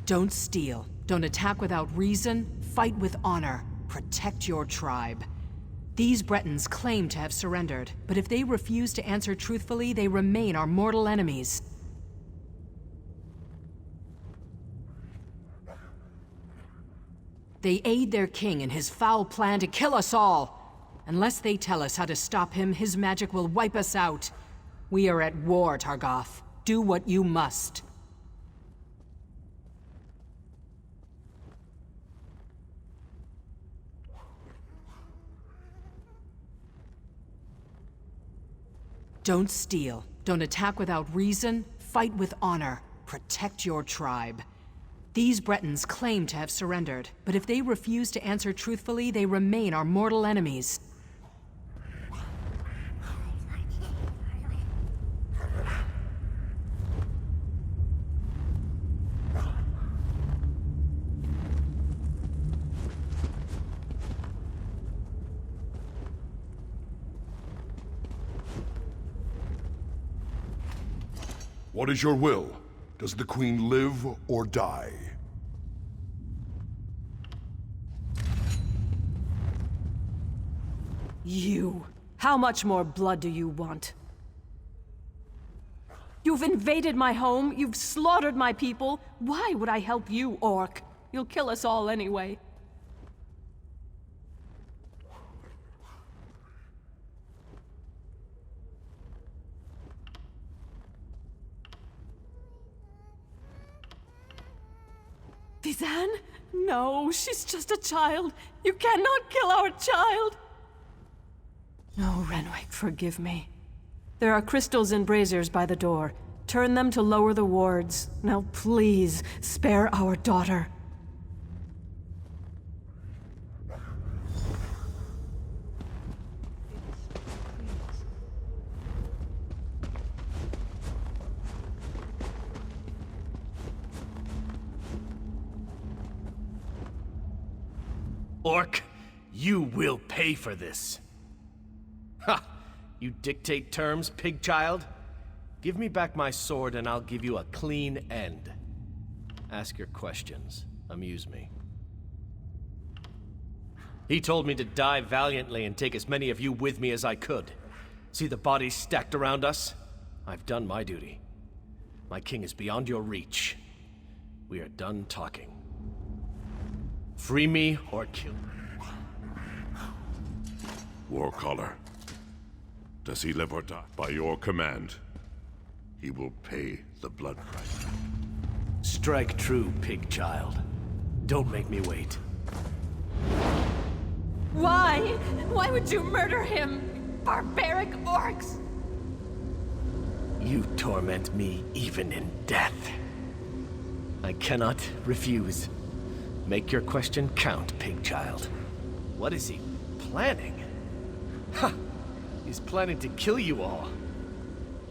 T: Don't steal. Don't attack without reason. Fight with honor. Protect your tribe. These Bretons claim to have surrendered, but if they refuse to answer truthfully, they remain our mortal enemies. They aid their king in his foul plan to kill us all. Unless they tell us how to stop him, his magic will wipe us out. We are at war, Targoth. Do what you must. Don't steal. Don't attack without reason. Fight with honor. Protect your tribe. These Bretons claim to have surrendered, but if they refuse to answer truthfully, they remain our mortal enemies.
R: What is your will? Does the Queen live or die?
U: You. How much more blood do you want? You've invaded my home, you've slaughtered my people. Why would I help you, orc? You'll kill us all anyway. Vizan? No, she's just a child. You cannot kill our child. No, Renwick, forgive me. There are crystals and braziers by the door. Turn them to lower the wards. Now please, spare our daughter.
V: Orc, you will pay for this. Ha! You dictate terms, pig child? Give me back my sword and I'll give you a clean end. Ask your questions. Amuse me. He told me to die valiantly and take as many of you with me as I could. See the bodies stacked around us? I've done my duty. My king is beyond your reach. We are done talking. Free me or kill me.
R: Warcaller. Does he live or die? By your command, he will pay the blood price.
V: Strike true, pig child. Don't make me wait.
U: Why? Why would you murder him? Barbaric orcs!
V: You torment me even in death. I cannot refuse. Make your question count, pig child. What is he planning? Ha! He's planning to kill you all.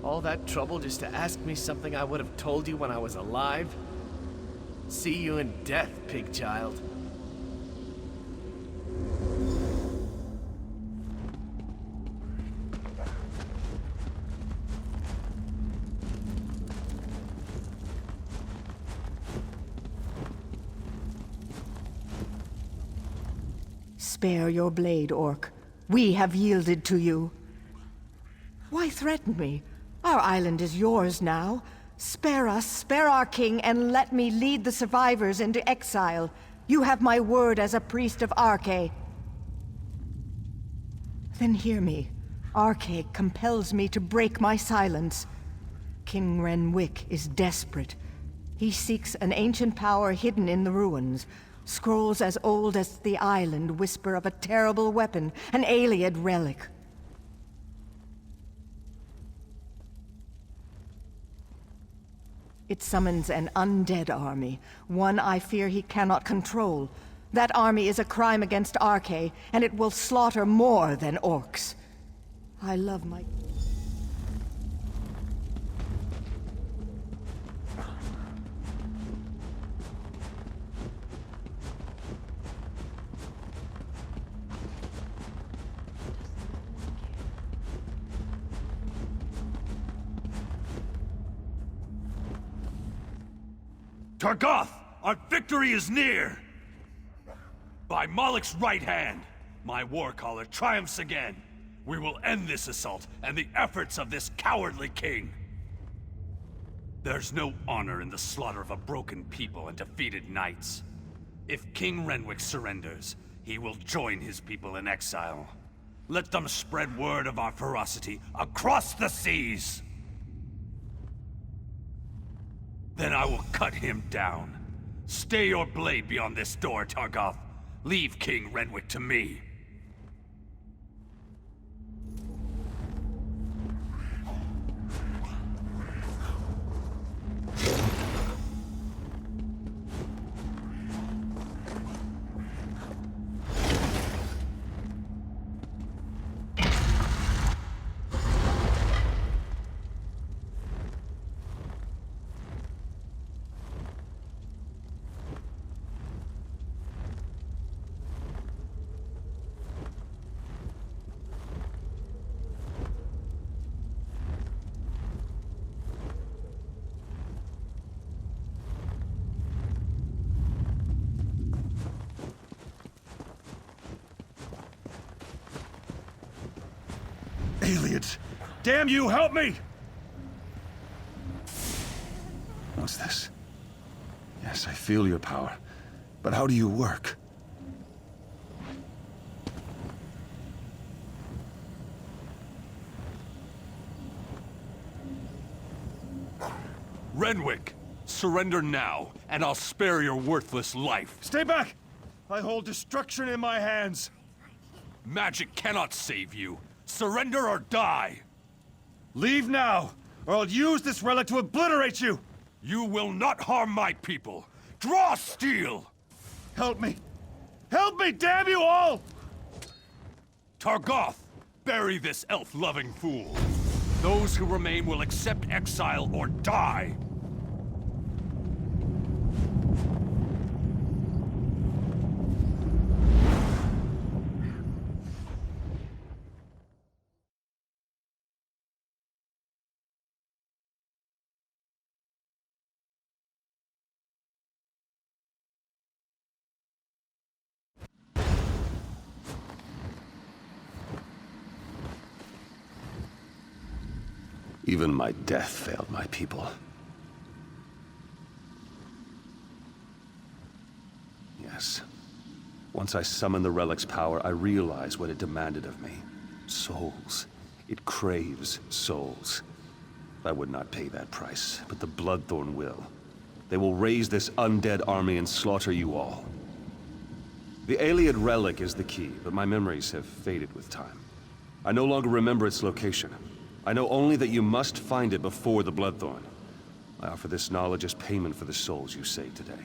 V: All that trouble just to ask me something I would have told you when I was alive? See you in death, pig child.
S: Spare your blade, orc. We have yielded to you. Why threaten me? Our island is yours now. Spare us, spare our king, and let me lead the survivors into exile. You have my word as a priest of Arche. Then hear me. Arche compels me to break my silence. King Renwick is desperate. He seeks an ancient power hidden in the ruins. Scrolls as old as the island whisper of a terrible weapon, an Ayleid relic. It summons an undead army, one I fear he cannot control. That army is a crime against Arche, and it will slaughter more than orcs. I love my...
W: Targoth, our victory is near! By Moloch's right hand, my warcaller triumphs again. We will end this assault and the efforts of this cowardly king. There's no honor in the slaughter of a broken people and defeated knights. If King Renwick surrenders, he will join his people in exile. Let them spread word of our ferocity across the seas! Then I will cut him down. Stay your blade beyond this door, Targoth. Leave King Renwick to me. Ayleids! Damn you, help me!
J: feel your power, but how do you work?
W: Renwick, surrender now, and I'll spare your worthless life.
B: Stay back! I hold destruction in my hands.
W: Magic cannot save you. Surrender or die!
B: Leave now, or I'll use this relic to obliterate you!
W: You will not harm my people! Draw steel!
B: Help me! Help me, damn you all!
W: Targoth, bury this elf-loving fool. Those who remain will accept exile or die.
J: Even my death failed my people. Yes. Once I summoned the relic's power, I realized what it demanded of me. Souls. It craves souls. I would not pay that price, but the Bloodthorn will. They will raise this undead army and slaughter you all. The Ayleid relic is the key, but my memories have faded with time. I no longer remember its location. I know only that you must find it before the Bloodthorn. I offer this knowledge as payment for the souls you saved today.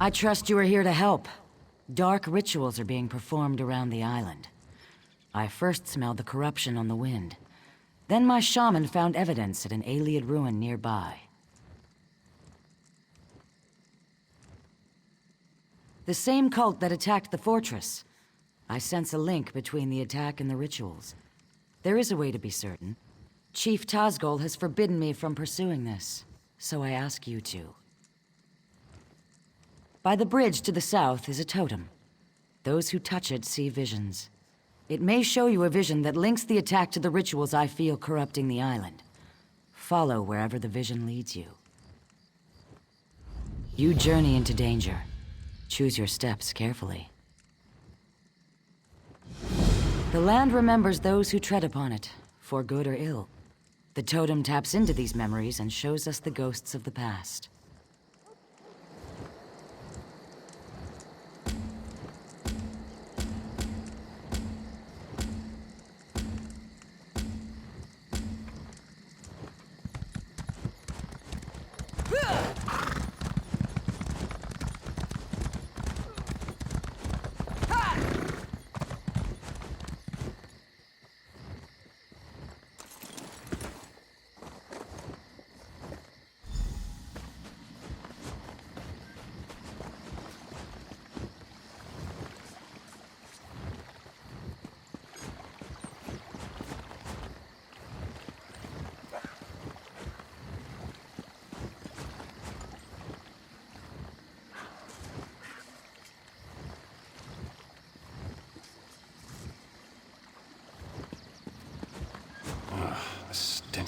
C: I trust you are here to help. Dark rituals are being performed around the island. I first smelled the corruption on the wind. Then my shaman found evidence at an Ayleid ruin nearby. The same cult that attacked the fortress. I sense a link between the attack and the rituals. There is a way to be certain. Chief Tazgol has forbidden me from pursuing this, so I ask you to. By the bridge to the south is a totem. Those who touch it see visions. It may show you a vision that links the attack to the rituals I feel corrupting the island. Follow wherever the vision leads you. You journey into danger. Choose your steps carefully. The land remembers those who tread upon it, for good or ill. The totem taps into these memories and shows us the ghosts of the past.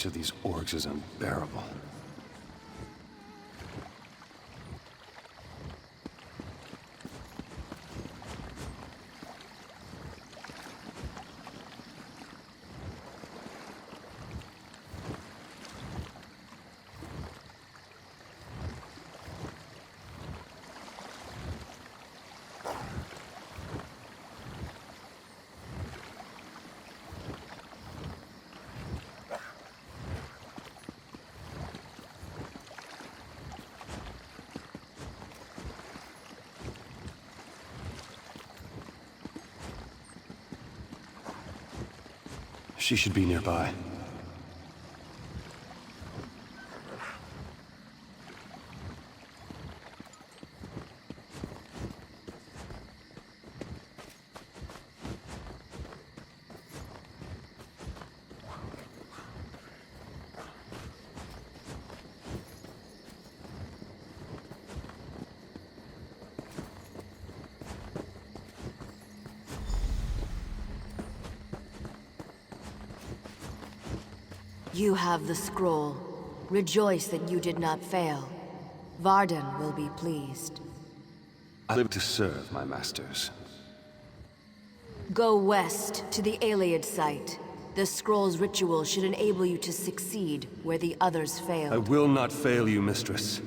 J: stench of these orcs is unbearable. She should be nearby.
D: You have the scroll. Rejoice that you did not fail. Varden will be pleased.
J: I live to serve my masters.
D: Go west to the Ayleid site. The scroll's ritual should enable you to succeed where the others failed.
J: I will not fail you, mistress.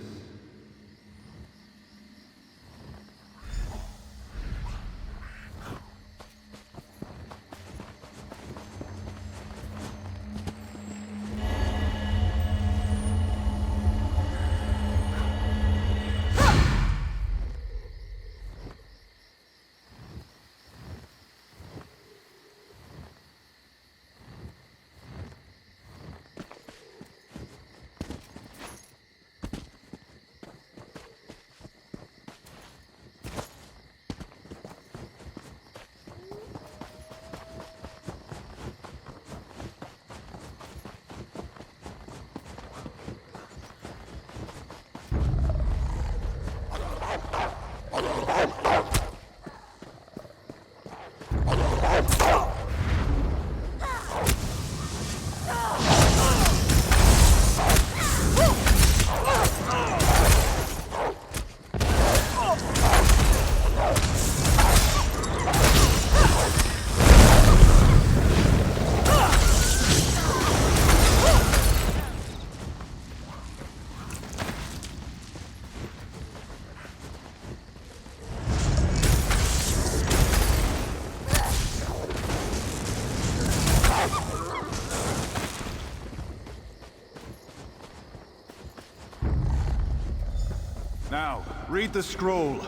B: Now, read the scroll.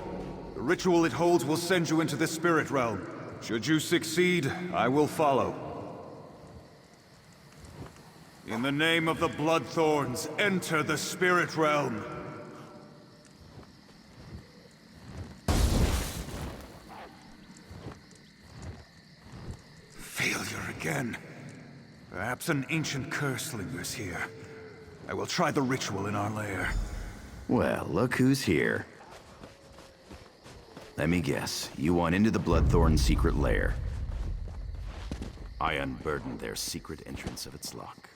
B: The ritual it holds will send you into the spirit realm. Should you succeed, I will follow. In the name of the Bloodthorns, enter the spirit realm. Failure again. Perhaps an ancient curse lingers here. I will try the ritual in our lair.
H: Well, look who's here. Let me guess, you want into the Bloodthorn secret lair. I unburdened their secret entrance of its lock.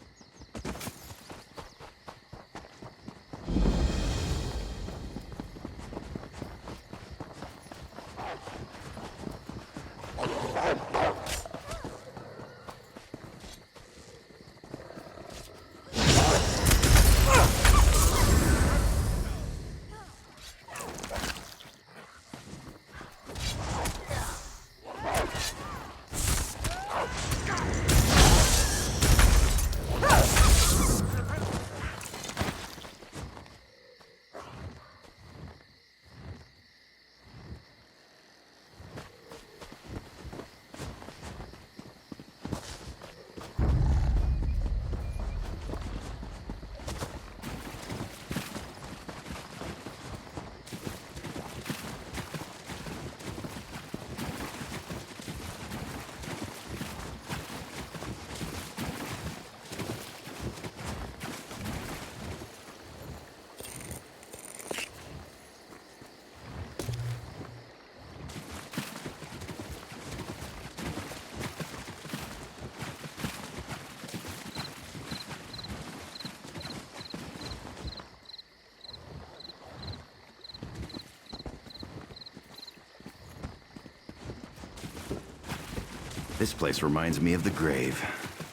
H: This place reminds me of the grave.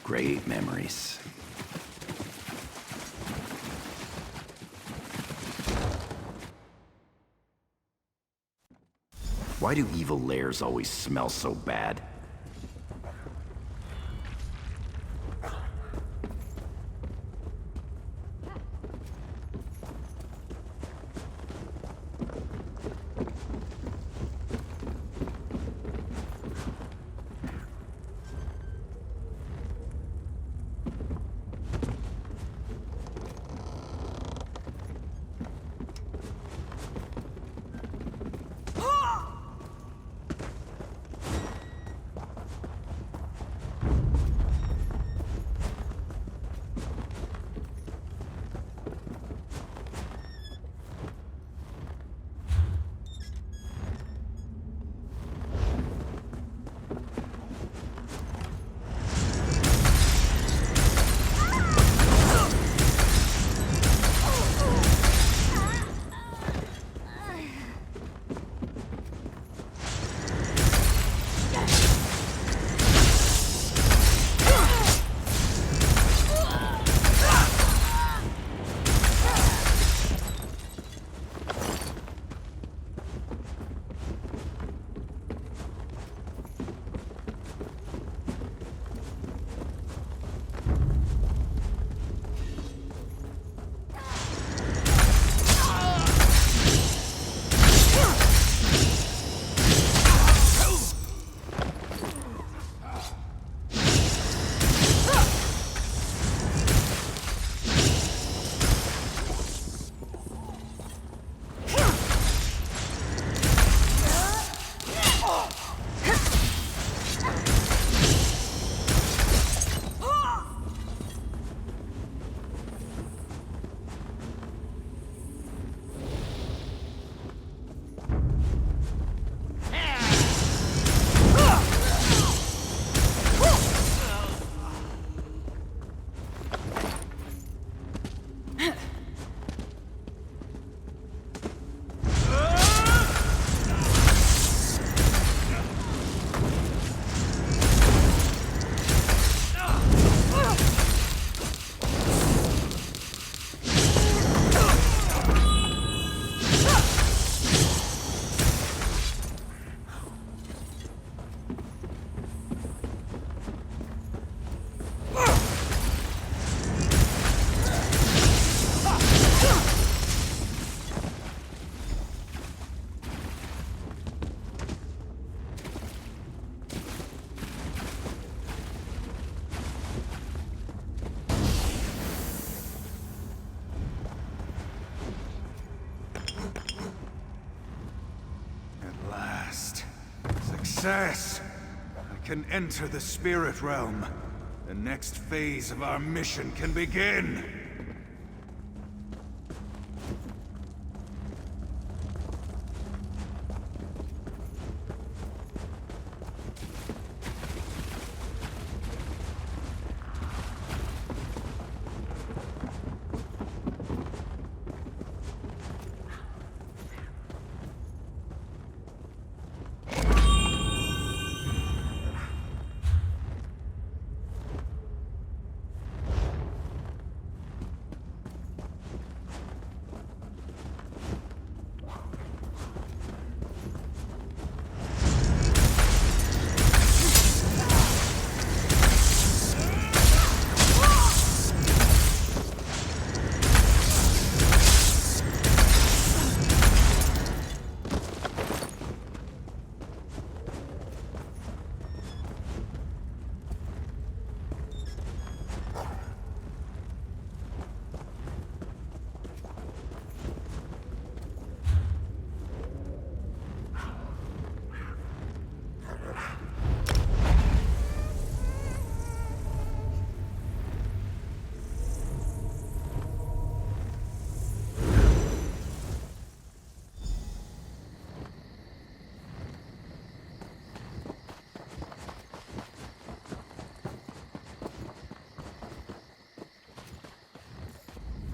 H: Great memories. Why do evil lairs always smell so bad?
B: Success! I can enter the spirit realm. The next phase of our mission can begin!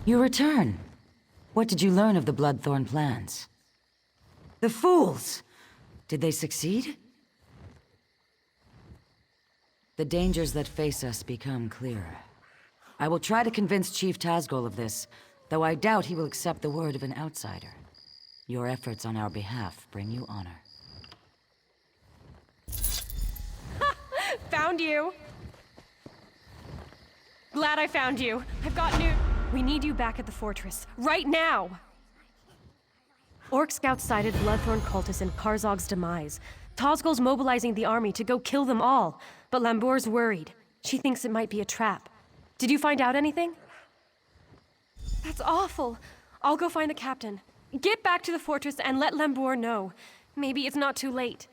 C: You return. What did you learn of the Bloodthorn plans? The fools! Did they succeed? The dangers that face us become clearer. I will try to convince Chief Tazgol of this, though I doubt he will accept the word of an outsider. Your efforts on our behalf bring you honor.
K: Found you! Glad I found you. I've got new... We need you back at the fortress. Right now! Orc scouts sighted Bloodthorn cultists in Karzog's demise. Tazgol's mobilizing the army to go kill them all, but Lambour's worried. She thinks it might be a trap. Did you find out anything? That's awful. I'll go find the captain. Get back to the fortress and let Lambour know. Maybe it's not too late.